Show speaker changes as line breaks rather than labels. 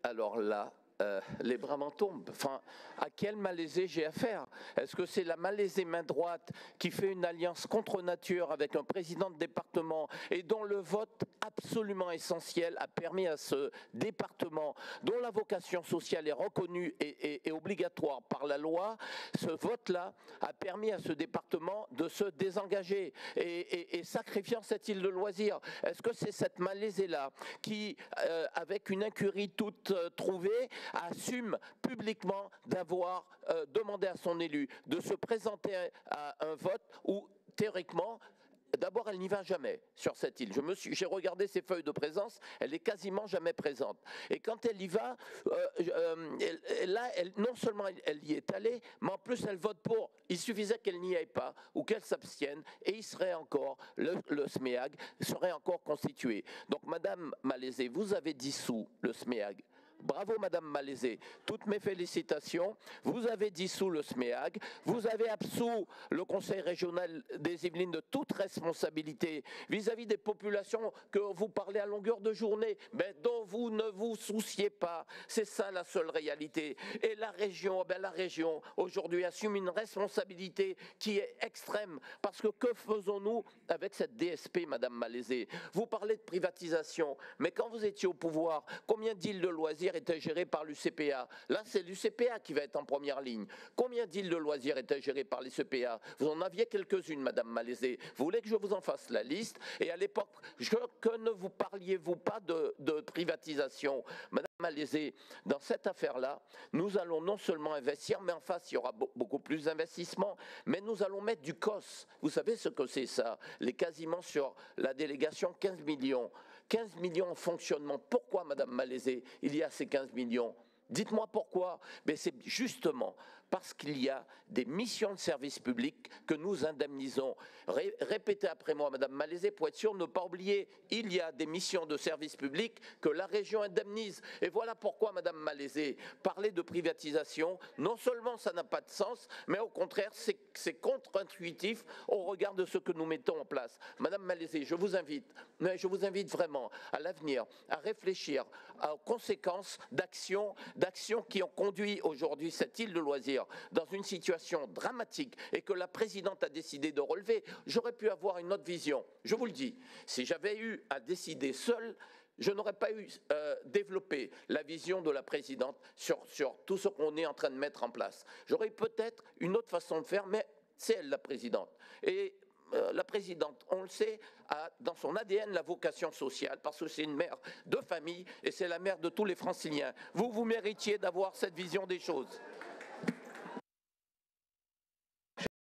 Alors là, les bras m'en tombent. Enfin, à quel malaisé j'ai affaire? Est-ce que c'est la malaisée main droite qui fait une alliance contre nature avec un président de département et dont le vote absolument essentiel a permis à ce département, dont la vocation sociale est reconnue et obligatoire par la loi, ce vote-là a permis à ce département de se désengager et sacrifiant cette île de loisirs? Est-ce que c'est cette malaisée-là qui, avec une incurie toute trouvée, assume publiquement d'avoir demandé à son élu de se présenter à un vote où, théoriquement, d'abord, elle n'y va jamais sur cette île. J'ai regardé ses feuilles de présence, elle est quasiment jamais présente. Et quand elle y va, là, non seulement elle y est allée, mais en plus elle vote pour. Il suffisait qu'elle n'y aille pas ou qu'elle s'abstienne, et il serait encore, le SMEAG serait encore constitué. Donc, Madame Malaisée, vous avez dissous le SMEAG. Bravo Madame Malaisée, toutes mes félicitations. Vous avez dissous le SMEAG, vous avez absous le Conseil régional des Yvelines de toute responsabilité vis-à-vis des populations que vous parlez à longueur de journée, mais dont vous ne vous souciez pas. C'est ça la seule réalité. Et la région aujourd'hui assume une responsabilité qui est extrême. Parce que faisons-nous avec cette DSP, Madame Malaisée? Vous parlez de privatisation, mais quand vous étiez au pouvoir, combien d'îles de loisirs étaient gérées par l'UCPA? Là, c'est l'UCPA qui va être en première ligne. Combien d'îles de loisirs étaient gérées par l'UCPA? Vous en aviez quelques-unes, Madame Malaisée. Vous voulez que je vous en fasse la liste? Et à l'époque, que ne vous parliez-vous pas de privatisation? Madame Malaisée, dans cette affaire-là, nous allons non seulement investir, mais en face, il y aura beaucoup plus d'investissements, mais nous allons mettre du COS. Vous savez ce que c'est ça? Les quasiment sur la délégation 15 millions. 15 millions en fonctionnement. Pourquoi, Madame Malaisée, il y a ces 15 millions? Dites-moi pourquoi. Mais c'est justement parce qu'il y a des missions de service public que nous indemnisons. Répétez après moi, Madame Malaisée, pour être sûr de ne pas oublier, il y a des missions de service public que la région indemnise. Et voilà pourquoi, Madame Malaisée, parler de privatisation, non seulement ça n'a pas de sens, mais au contraire, c'est contre-intuitif au regard de ce que nous mettons en place. Madame Malaisée, je vous invite vraiment à l'avenir à réfléchir aux conséquences d'actions qui ont conduit aujourd'hui cette île de loisirs dans une situation dramatique et que la présidente a décidé de relever. J'aurais pu avoir une autre vision, je vous le dis. Si j'avais eu à décider seul, je n'aurais pas eu développé la vision de la présidente sur tout ce qu'on est en train de mettre en place. J'aurais peut-être une autre façon de faire, mais c'est elle la présidente. Et la présidente, on le sait, a dans son ADN la vocation sociale, parce que c'est une mère de famille et c'est la mère de tous les Franciliens. Vous méritiez d'avoir cette vision des choses.